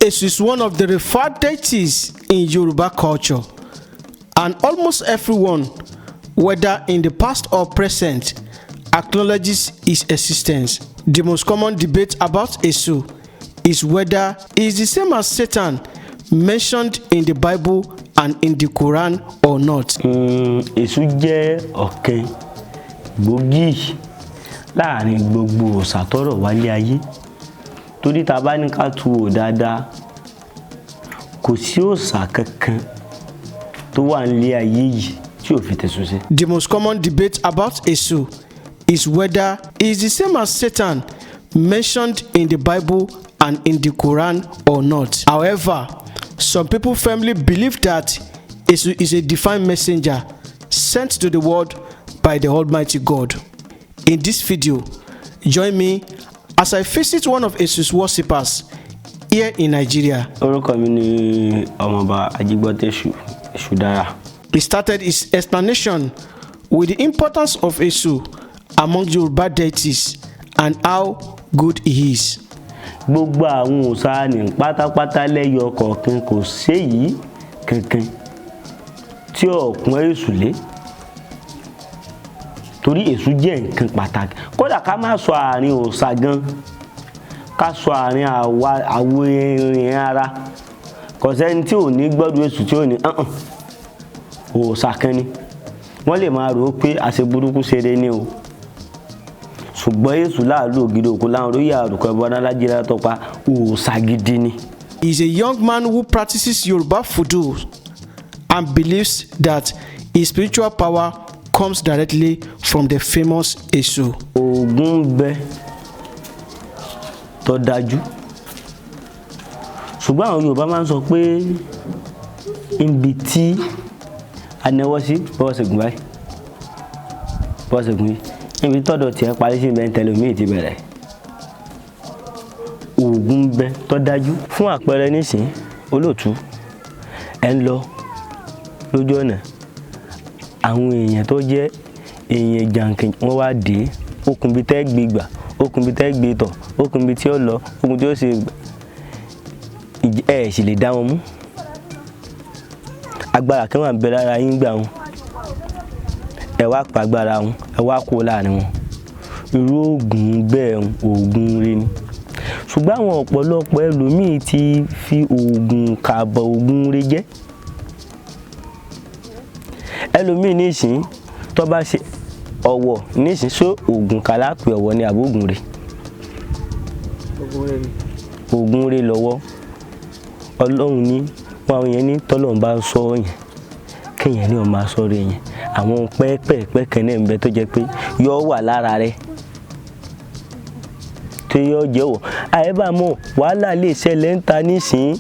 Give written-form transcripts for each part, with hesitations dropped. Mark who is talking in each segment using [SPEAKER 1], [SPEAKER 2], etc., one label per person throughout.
[SPEAKER 1] Esu is one of the revered deities in Yoruba culture, and almost everyone, whether in the past or present, acknowledges his existence. The most common debate about Esu is whether he is the same as Satan mentioned in the Bible and in the Quran or not.
[SPEAKER 2] Esu jẹ́ ọ̀kan gbòógì láàrin gbogbo òòṣà tọ́rọ̀ wálé ayé. Torí tá bá ní ká tú wò dáadáa, kò sí òòṣà kankan tó wà nílé ayé yìí tí ò fi tẹ̀sùn sí.
[SPEAKER 1] The most common debate about Esu is whether he is the same as Satan mentioned in the Bible and in the Quran or not. However, some people firmly believe that Esu is a divine messenger sent to the world by the Almighty God. In this video, join me as I visit one of Esu's worshippers here in Nigeria.
[SPEAKER 2] Orúkọ mi ni Ọmọọba Ajígbọ́tẹ́ Esu dára.
[SPEAKER 1] He started his explanation with the importance of Esu among Yoruba deities and how good he is.
[SPEAKER 2] Gbogbo àwọn òòṣà ní pátápátá lẹ́yọ kọ̀ọ̀kan kò séyìí kankan tí ó pọ́n Esu lé. Torí Esu jẹ́ nǹkan pàtàkì. Kódà ká má sọ àárín òòṣà gan, ká sọ àárín àwọ̀ ìrìn ara. Kò sẹ́ni tí ò ní gbọ́dọ̀ Esu tí ò ní òòṣà kan ni. Wọ́n lè máa rò pé àṣeburúkú ṣeré ni o. Ṣùgbọ́n Esu láàlú ògidì òkú láwọn orí àrùkọ ẹbọ alájẹrẹ tọpa òòṣà gidi ni.
[SPEAKER 1] He is a young man who practices Yoruba Voodoo and believes that his spiritual power comes directly from the famous Esu.
[SPEAKER 2] Ògún bẹ tó dájú. Ṣùgbọ́n àwọn Yorùbá máa ń sọ pé ibi tí anẹwọ́ sí bọ́ọ̀ ṣègùn báyìí. Bọ́ọ̀ ṣègùn yìí. Ibi tọ́dọ̀ tí ẹ parí sí bẹ́ẹ̀ tẹlòmíì ti bẹ̀rẹ̀. Ògún bẹ tó dájú. Fún àpẹẹrẹ nísìn olóòtú ẹ ń lọ lójú ọ̀nà. Àwọn èèyàn tó jẹ́ èèyàn jàǹkàn wọ́n wá dé okùn bí tẹ́ gbé gbà, okùn bí tẹ́ gbé tọ̀, okùn bí tí ó lọ, okùn tí ó ṣe ẹ sì lè dá wọn mú. Agbára kan wà bẹ lára yín gbà wọn. Ẹ wá pa agbára wọn, ẹ wá kó láàrin wọn. Irú ògùn bẹ́ẹ̀ ògùn ire ni. Ṣùgbọ́n àwọn ọ̀pọ̀lọpọ̀ ẹlòmíì ti fi ògùn kàbọ̀ ògùn ire jẹ́. Ẹlòmíì nísìn tó bá ṣe ọwọ́ nísìn so ògùn kàlá pé ọwọ́ ni àbí ògùn ire. Ògùn ire lọ́wọ́. Ọlọ́run ní wọn yẹn ní tọ́lọ́run bá ń sọ yẹn kéèyàn ní ó máa sọ rẹ̀ yẹn. Àwọn pẹ́ẹ́pẹ́ẹ́pẹ́ kan náà ń bẹ tó jẹ́ pé yóò wà lára rẹ̀ tí yóò jẹ́ wọ̀. Àyẹ́bá mọ̀ wàhálà lè ṣẹlẹ̀ ń ta nísìn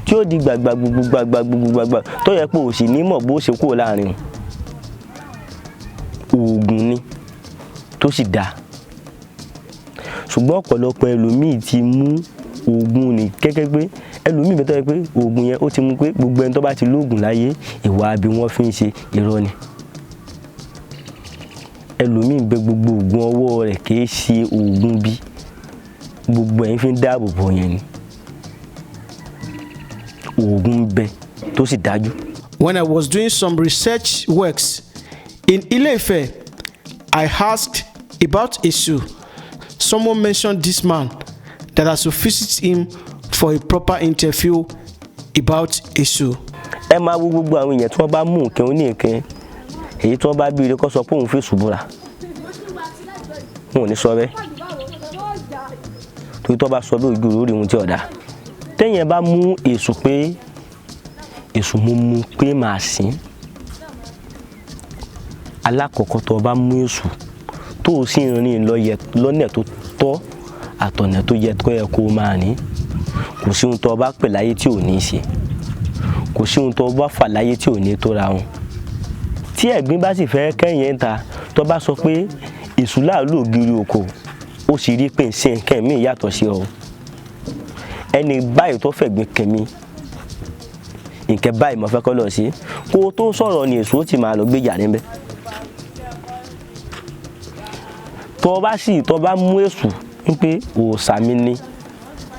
[SPEAKER 2] tí ó di gbàgbà tó yẹ pé ò sì ní mọ̀ bó ṣe kúrò láàrin. Ògùn ni tó sì dáa. Ṣùgbọ́n ọ̀pọ̀lọpọ̀ ẹlòmíì ti mú ògùn ní gẹ́gẹ́ pé ẹlòmíì bẹ́ẹ̀ tó yẹ pé ògùn yẹn ó ti mú pé gbogbo ẹni tó bá ti lóògùn láyé ìwà bí wọ́n fi ń ṣe irọ́ ni. Ẹlòmíì bẹ gbogbo ògùn ọwọ́ rẹ̀ kìí ṣe ògùn bí gbogbo ẹ̀yin fi ń dáàbò bò yẹn ni. Ògùn bẹ tó sì dájú.
[SPEAKER 1] When I was doing some research works in Ile-Ife, I asked about Esu. Someone mentioned this man that I should visit him for a proper interview about Esu.
[SPEAKER 2] Ẹ máa wo gbogbo àwọn èèyàn tí wọ́n bá mú nǹkan oníkan èyí tí wọ́n bá bí ire kó sọ pé òun fẹ́ ṣubúra. Wọn ò ní sọ bẹ́ẹ̀. Torí tó bá sọ bẹ́ẹ̀ ojú lórí ohun tí ọ̀dà. Téèyàn bá mú Esu pé Esu mú pé màá sìn. Alákọ̀ọ́kọ́ tó bá mú Esu tó o sì rìn lọ́nà tó tọ́ àtọ̀nà tó yẹ kó máa ní. Kò sí ohun tó bá pè láyé tí ò ní ṣe. Kò sí ohun tó bá fà láyé tí ò ní tó ra wọn. Tí ẹ̀gbin bá sì fẹ́ kẹ́yìn ta tó bá sọ pé Esu láàlú ògiri òkò ó sì rí pé ṣe nǹkan mi yàtọ̀ sí ọ. Ẹni báyìí tó fẹ̀gbin kẹ́mi nǹkan báyìí mo fẹ́ kó lọ sí kó tó sọ̀rọ̀ ni Esu ó ti máa lọ gbéjà níbẹ̀. Tó bá mú Esu pé òòṣà mi ni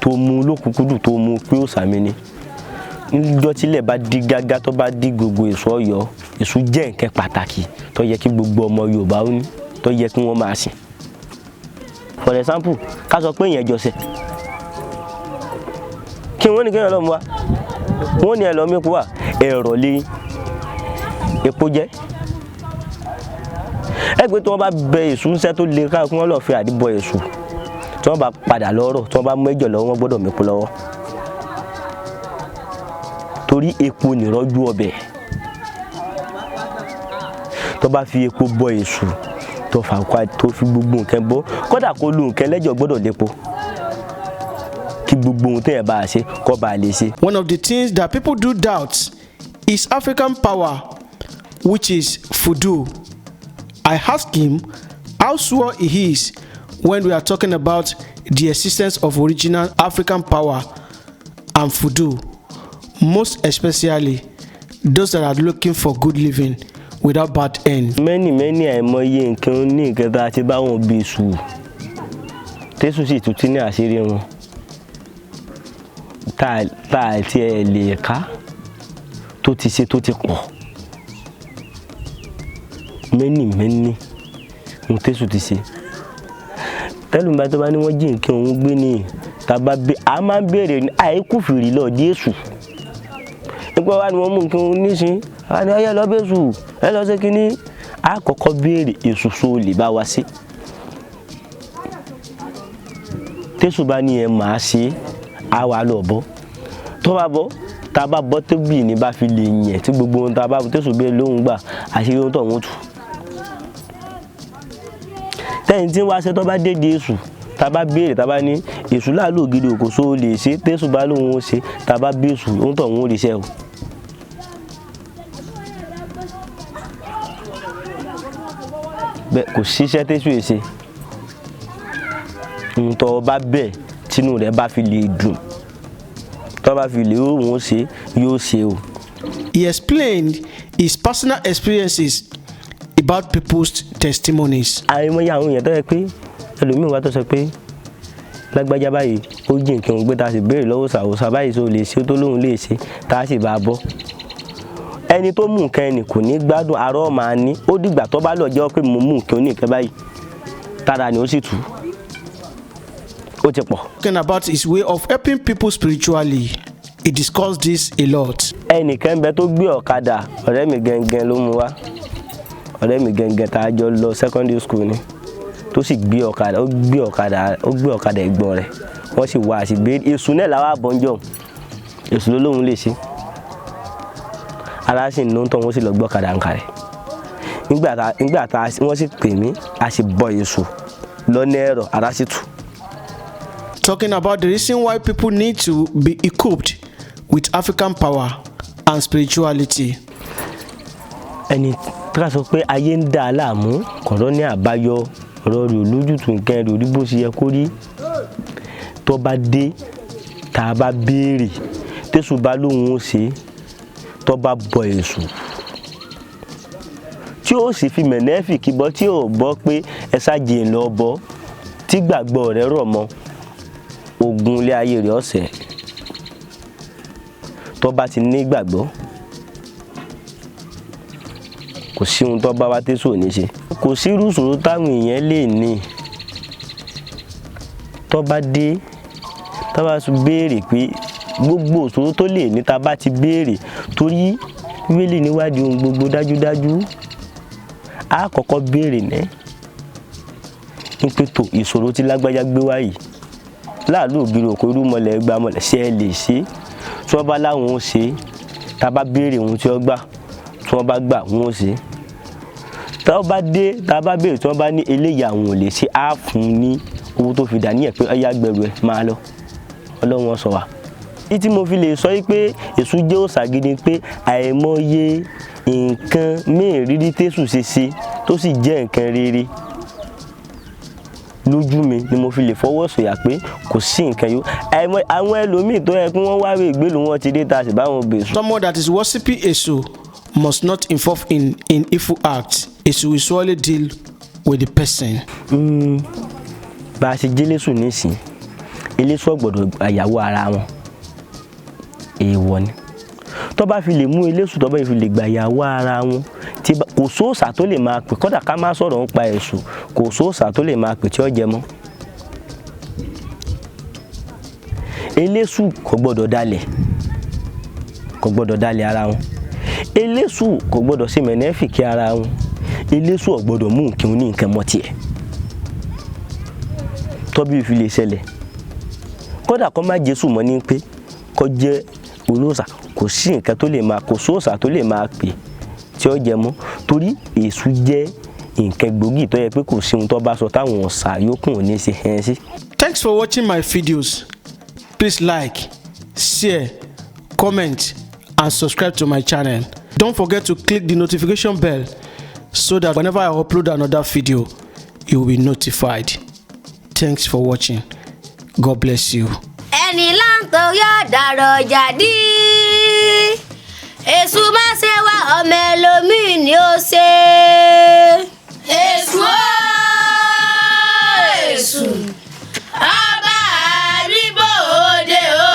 [SPEAKER 2] tó mú lókùnkúndùn tó mú pé òòṣà mi ni níjọ́ tílẹ̀ bá di gágá tó bá di gbogbo èso ọ̀yọ́ èso jẹ́ nǹkan pàtàkì tó yẹ kí gbogbo ọmọ Yorùbá ó ní tó yẹ kí wọ́n máa sìn. For example ká sọ pé ìyẹn jọ̀sẹ̀ kí wọ́n ní kéèyàn lọ́mú wa wọ́n ní ẹlọ́mí epo wà ẹ̀rọ lé epo jẹ́ ẹgbẹ́ tí wọ́n bá bẹ èso ńṣẹ́ tó le káàkiri wọ́n lọ́ọ́ fi àdìbọ èso tí wọ́n bá padà lọ́rọ̀ tí wọ́n bá mú ẹjọ́ lọ́wọ́ wọ́n gbọ́dọ̀ mẹ́po lọ́wọ́ torí epo nìrọ́jú ọbẹ̀ tó bá fi epo bọ èso tó fà kwa tó fi gbogbo nǹkan bọ́ kódà kó lu nǹkan lẹ́jọ́ gbọ́dọ̀ lépo kí gbogbo ohun tẹ́yẹ̀ bá a ṣe kó bá a lè ṣe.
[SPEAKER 1] One of the things that people do doubt is African power, which is Voodoo. I asked him how sure he is when we are talking about the existence of original African power and Voodoo, most especially those that are looking for good living without bad end.
[SPEAKER 2] Many àìmọye nǹkan ní nǹkan tá a ti bá wọn bí èṣù tẹ́sù sì tún ti ní àṣírí wọn tá a ti ẹ̀ lè ká tó ti ṣe tó ti pọ̀ many ohun tẹ́sù ti ṣe tẹ́lù bá tó bá ní wọ́n jí nǹkan òun gbé ní tàbá a máa ń béèrè ní àìkúfìrí lọ Jésù nípa wá ni wọ́n mú nǹkan òun nísìn a ní ọyẹ́ lọ bẹ́sù ẹ lọ sí kínní a kọ́kọ́ béèrè èṣù so lè bá wa sí tẹ́sù bá ní ẹ máa ṣe a wà lọ bọ́ tó bá bọ́ tá a bá bọ́ tébì ní bá fi lè yẹn tí gbogbo ohun tá a bá bọ́ tẹ́sù bẹ́ẹ̀ lóhùn gbà àṣírí ohun tó ń tù tẹ́yìn tí wá ṣe tó bá dédé èṣù tá a bá béèrè tá a bá ní èṣù láàlú ògidì òkòso lè ṣe tẹ́sù bá lóhun ó ṣe tá a bá bí èṣù ohun tó ń rí iṣẹ́ o. bẹ́ẹ̀ kò ṣiṣẹ́ tẹ́sù èṣe ohun tó bá bẹ́ẹ̀ tínú rẹ̀ bá fi lè dùn tó bá fi lè òun ó ṣe yóò ṣe o.
[SPEAKER 1] He explained his personal experiences about people's testimonies.
[SPEAKER 2] àìmọye àwọn èèyàn tó yẹ pé ẹlòmíràn wá tó sọ pé lágbájá báyìí ó jí nǹkan òun gbé tá a sì béèrè lọ́wọ́ ṣàwòsàn báyìí tó lè ṣe tó lóun lè ṣe tá a sì bá a bọ́ ẹni tó mú nǹkan ẹni kò ní gbádùn àárọ̀ máa ní ó dìgbà tó bá lọ jẹ́ pé mo mú nǹkan oníkan báyìí tára ni ó sì tù ó ti pọ̀.
[SPEAKER 1] Talking about his way of helping people spiritually, he discussed this a lot.
[SPEAKER 2] ẹnìkan bẹ tó gbé ọ̀kadà ọ̀rẹ́ mi gẹ́gẹ́ ló mú wá ọ̀rẹ́ mi gẹ́gẹ́ tá a jọ lọ secondary school ni tó sì gbé ọ̀kadà ẹ̀gbọ́n rẹ̀ wọ́n sì wá àṣìgbé èṣù náà làwọn àbọ̀njọ́ èṣù ló lóun lè ṣe ara sì ń tọ́ wọ́n sì lọ gbé ọ̀kadà nǹkan rẹ̀ nígbà tá wọ́n sì pè mí a sì bọ èṣù lọ́nà ẹ̀rọ ara sì tù.
[SPEAKER 1] Talking about the reason why people need to be equipped with African power and spirituality.
[SPEAKER 2] ẹni tí a sọ pé ayé ń dà á láàmú kọ̀ọ̀rọ̀ ní àbáyọ ọ̀rọ̀ rẹ̀ olójútùú nǹkan rẹ̀ orí bó ṣe yẹ kó rí tó bá dé tá a bá béèrè tẹ́sù bá lóun ó ṣe tó bá bọ èṣù tí ó sì fi mẹ̀nẹ́fì kí bọ́ tí ò bọ́ pé ẹ ṣáàjì ń lọ bọ́ tí gbàgbọ́ rẹ̀ rọ̀ mọ́ ogun ilé ayé rẹ̀ ọ̀sẹ̀ tó bá ti ní gbàgbọ́ kò sí ohun tó bá wá tẹ́sù ò ní ṣe kò sí irú ìṣòro táwọn èèyàn lè ní tó bá dé tó bá tún béèrè pé gbogbo ìṣòro tó lè ní tá bá ti béèrè torí wíìlì níwádìí ohun gbogbo dájúdájú á kọ́kọ́ béèrè ní pé tó ìṣòro tí lágbájá gbé wá yìí láàlú ògiri òkú irú mọ̀lẹ́ gbá mọ̀lẹ́ ṣe é lè ṣe tí wọ́n bá láwọn ó ṣe tá bá béèrè ohun tí wọ́n gbà tí wọ́n bá gbà wọ́n ó ṣe tá wọ́n bá dé tá bá béèrè tí wọ́n bá ní eléyìí àwọn ò lè ṣe á fún ní owó tó fi dà níyẹn pé ọyá gbẹrù ẹ máa lọ Ọlọ́run wọn sọ wá. tí mo fi lè sọ pé èṣù jẹ́ òòṣà gidi pé àìmọye nǹkan mẹ́rìírí tẹ́sù ṣe tó sì jẹ́ nǹkan rere lójú mi ni mo fi lè fọwọ́ sọ̀yà pé kò sí nǹkan yó àwọn ẹlòmíì tó yẹ kí wọ́n wá wé ìgbélú wọn ti dé ta sì báwọn bèṣù.
[SPEAKER 1] Someone that is worshiping Èṣù must not involve in evil acts. Èṣù will surely deal with the person.
[SPEAKER 2] Bá a ṣe jẹ́lẹ́sù nísìn eléṣù ò gbọ́dọ̀ gbàyàwó ara wọn èèwọ̀ ni tó bá fi lè mú eléṣù tó bá fi lè gbàyàwó ara wọn tí kò sóòṣà tó lè máa pè kódà ká má sọ̀rọ̀ nípa èṣù kò sóòṣà tó lè máa pè tí ó jẹ mọ́ eléṣù kò gbọ́dọ̀ dalẹ̀ ara wọn eléṣù kò gbọ́dọ̀ ṣe mẹ̀nẹ́fìkì ara wọn eléṣù ò gbọ́dọ̀ mú nǹkan ní nǹkan mọ́ tiẹ̀ tọ́bí fi lè ṣẹlẹ̀ kódà kó má jésù mọ́ ní pé kó jẹ́ olóòṣà kò sí nǹkan tó lè máa kò sóòṣà tó lè máa pè tí ó jẹ mọ́ torí èṣù jẹ́ nǹkan gbòógì tó yẹ pé kò sí ohun tó bá sọ táwọn ọ̀sà yòókù ò ní ṣe hẹ́n sí.
[SPEAKER 1] Thanks for watching my videos. Please like, share, comment and subscribe to my channel. Don't forget to click the notification bell so that whenever I upload another video, you will be notified. Thanks for watching. God bless you.
[SPEAKER 3] Ẹni láǹtorí ọ̀dàrọ̀ jàdí èṣù má ṣe wá ọmọ ẹlòmíì ni ó ṣe. Èṣù ó èṣù ọba àríbò òde ó.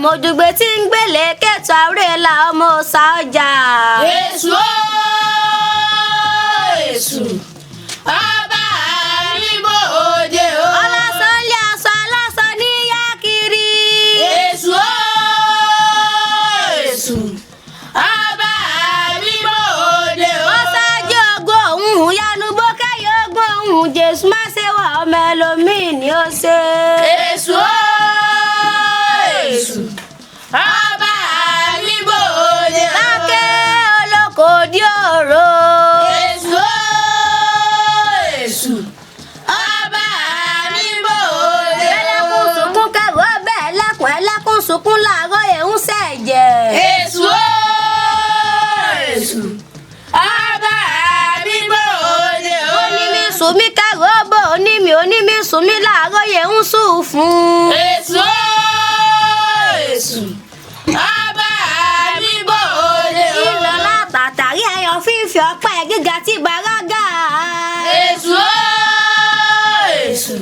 [SPEAKER 3] Mojúgbé tí ń gbélé kẹtù àwúrẹ́là ọmọ ọ̀sà ọjà. Èṣù ó èṣù ọba àríbò òde ó. Jésù má ṣe wá ọmọ ẹlòmíì ni ó ṣe. Èṣù ó èṣù ọba àríbò òde ó. Lákè olóko di òró. Èṣù ó èṣù ọba àríbò òde ó. Ẹlẹ́kùn sunkún kẹrù ọbẹ̀ ẹlẹ́kùn sunkún làárọ̀ èhún ṣẹ̀jẹ̀. Èṣù ó èṣù ọba àríbò òde ó. Onímì sùnmí kẹrù ọbọ̀ onímì sùnmí làárọ̀ yẹ ń sùn fún. Èṣù ó èṣù ọba àríbò òde ó. Ìlọ́lá tàtàrí ẹyọ fífi ọpẹ́ gíga tí bàrágà. Èṣù ó èṣù.